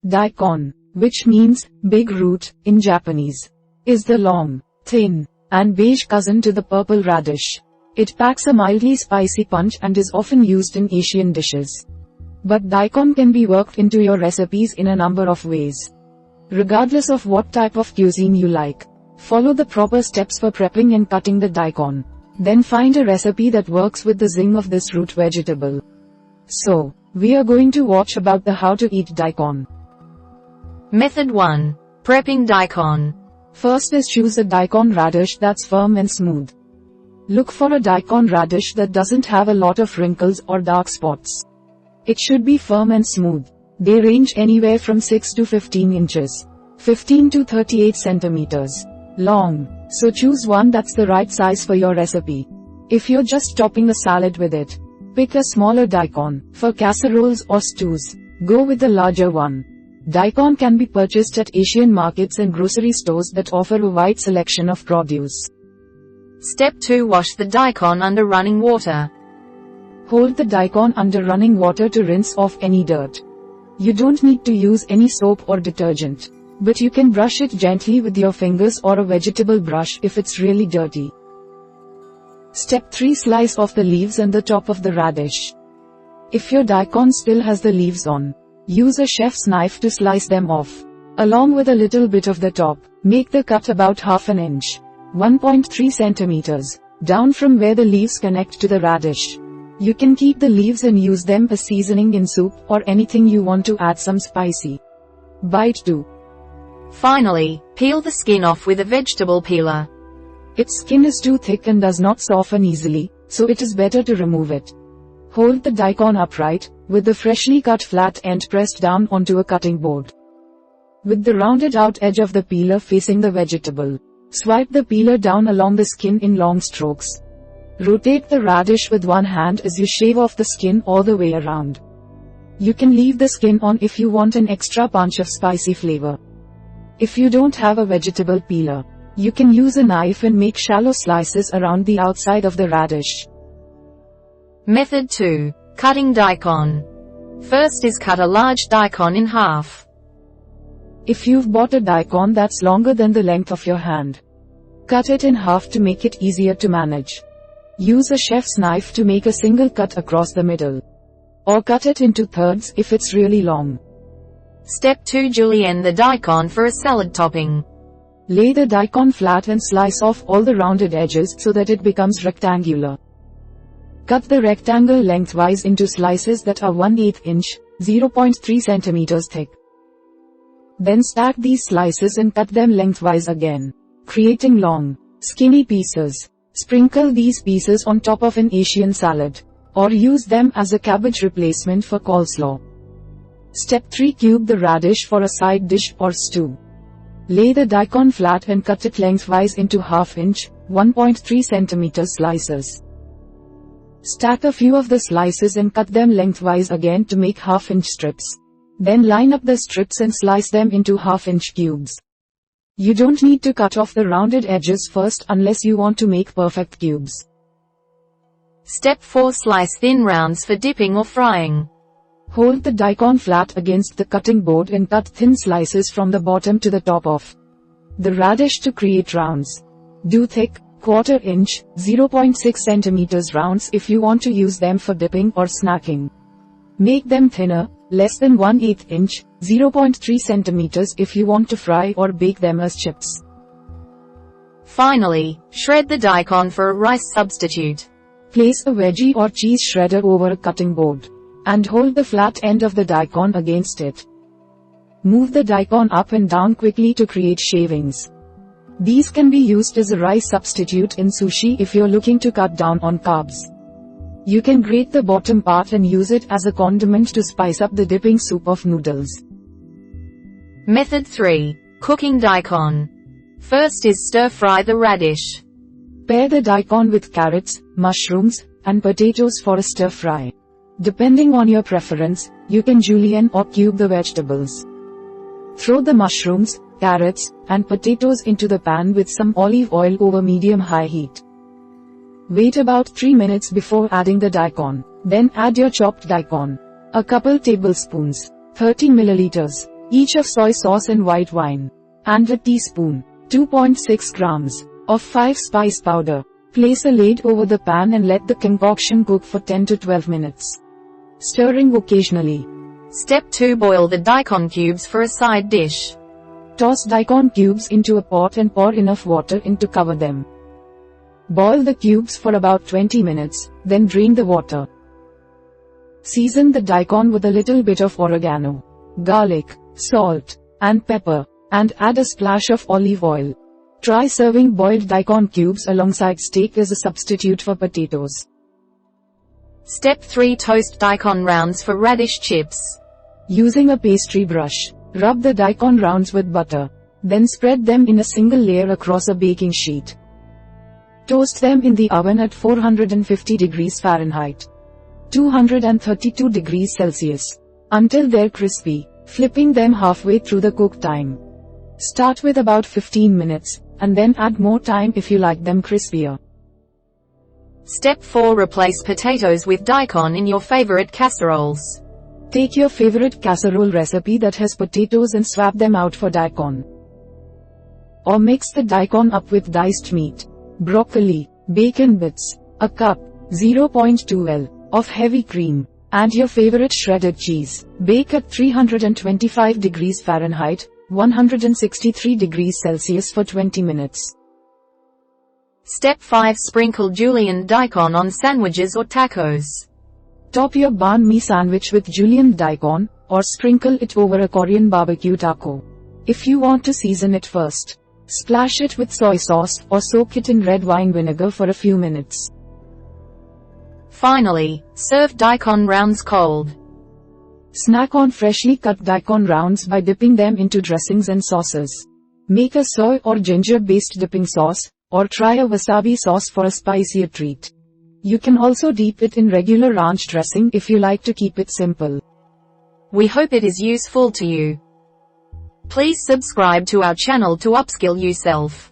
Daikon, which means big root in Japanese, is the long, thin, and beige cousin to the purple radish. It packs a mildly spicy punch and is often used in Asian dishes. But daikon can be worked into your recipes in a number of ways. Regardless of what type of cuisine you like, follow the proper steps for prepping and cutting the daikon. Then find a recipe that works with the zing of this root vegetable. So, we are going to watch about the how to eat daikon. Method 1. Prepping daikon. First is choose a daikon radish that's firm and smooth. Look for a daikon radish that doesn't have a lot of wrinkles or dark spots. It should be firm and smooth. They range anywhere from 6 to 15 inches, 15 to 38 centimeters long, so choose one that's the right size for your recipe. If you're just topping a salad with it, pick a smaller daikon. For casseroles or stews, go with the larger one. Daikon can be purchased at Asian markets and grocery stores that offer a wide selection of produce. Step 2. Wash the daikon under running water. Hold the daikon under running water to rinse off any dirt. You don't need to use any soap or detergent, but you can brush it gently with your fingers or a vegetable brush if it's really dirty. Step 3. Slice off the leaves and the top of the radish. If your daikon still has the leaves on, use a chef's knife to slice them off. Along with a little bit of the top, make the cut about half an inch, 1.3 centimeters, down from where the leaves connect to the radish. You can keep the leaves and use them as seasoning in soup or anything you want to add some spicy. Bite 2. Finally, peel the skin off with a vegetable peeler. Its skin is too thick and does not soften easily, so it is better to remove it. Hold the daikon upright, with the freshly cut flat end pressed down onto a cutting board. With the rounded out edge of the peeler facing the vegetable, swipe the peeler down along the skin in long strokes. Rotate the radish with one hand as you shave off the skin all the way around. You can leave the skin on if you want an extra punch of spicy flavor. If you don't have a vegetable peeler, you can use a knife and make shallow slices around the outside of the radish. Method 2. Cutting daikon. First is cut a large daikon in half. If you've bought a daikon that's longer than the length of your hand, cut it in half to make it easier to manage. Use a chef's knife to make a single cut across the middle. Or cut it into thirds if it's really long. Step 2. Julienne the daikon for a salad topping. Lay the daikon flat and slice off all the rounded edges so that it becomes rectangular. Cut the rectangle lengthwise into slices that are 1/8 inch, 0.3 centimeters thick. Then stack these slices and cut them lengthwise again, creating long, skinny pieces. Sprinkle these pieces on top of an Asian salad, or use them as a cabbage replacement for coleslaw. Step 3. Cube the radish for a side dish or stew. Lay the daikon flat and cut it lengthwise into 1/2 inch, 1.3 centimeter slices. Stack a few of the slices and cut them lengthwise again to make 1/2 inch strips. Then line up the strips and slice them into 1/2 inch cubes. You don't need to cut off the rounded edges first unless you want to make perfect cubes. Step 4. Slice thin rounds for dipping or frying. Hold the daikon flat against the cutting board and cut thin slices from the bottom to the top of the radish to create rounds. Do thick, 1/4 inch, 0.6 centimeters rounds if you want to use them for dipping or snacking. Make them thinner, less than 1/8 inch, 0.3 centimeters if you want to fry or bake them as chips. Finally, shred the daikon for a rice substitute. Place a veggie or cheese shredder over a cutting board, and hold the flat end of the daikon against it. Move the daikon up and down quickly to create shavings. These can be used as a rice substitute in sushi if you're looking to cut down on carbs. You can grate the bottom part and use it as a condiment to spice up the dipping soup of noodles. Method 3. Cooking daikon. First is stir-fry the radish. Pair the daikon with carrots, mushrooms, and potatoes for a stir-fry. Depending on your preference, you can julienne or cube the vegetables. Throw the mushrooms, carrots, and potatoes into the pan with some olive oil over medium-high heat. Wait about 3 minutes before adding the daikon. Then add your chopped daikon. A couple tablespoons, 30 milliliters, each of soy sauce and white wine, and a teaspoon, 2.6 grams, of 5-spice powder. Place a lid over the pan and let the concoction cook for 10 to 12 minutes. Stirring occasionally. Step 2. Boil the daikon cubes for a side dish. Toss daikon cubes into a pot and pour enough water in to cover them. Boil the cubes for about 20 minutes, then drain the water. Season the daikon with a little bit of oregano, garlic, salt, and pepper, and add a splash of olive oil. Try serving boiled daikon cubes alongside steak as a substitute for potatoes. Step 3. Toast daikon rounds for radish chips. Using a pastry brush, rub the daikon rounds with butter. Then spread them in a single layer across a baking sheet. Toast them in the oven at 450 degrees Fahrenheit, 232 degrees Celsius, until they're crispy, flipping them halfway through the cook time. Start with about 15 minutes, and then add more time if you like them crispier. Step 4. Replace potatoes with daikon in your favorite casseroles. Take your favorite casserole recipe that has potatoes and swap them out for daikon. Or mix the daikon up with diced meat, broccoli, bacon bits, a cup, 0.2 L, of heavy cream, and your favorite shredded cheese. Bake at 325 degrees Fahrenheit, 163 degrees Celsius for 20 minutes. Step 5. Sprinkle julienne daikon on sandwiches or tacos. Top your banh mi sandwich with julienne daikon, or sprinkle it over a Korean barbecue taco. If you want to season it first, splash it with soy sauce or soak it in red wine vinegar for a few minutes. Finally, serve daikon rounds cold. Snack on freshly cut daikon rounds by dipping them into dressings and sauces. Make a soy or ginger-based dipping sauce, or try a wasabi sauce for a spicier treat. You can also dip it in regular ranch dressing if you like to keep it simple. We hope it is useful to you. Please subscribe to our channel to upskill yourself.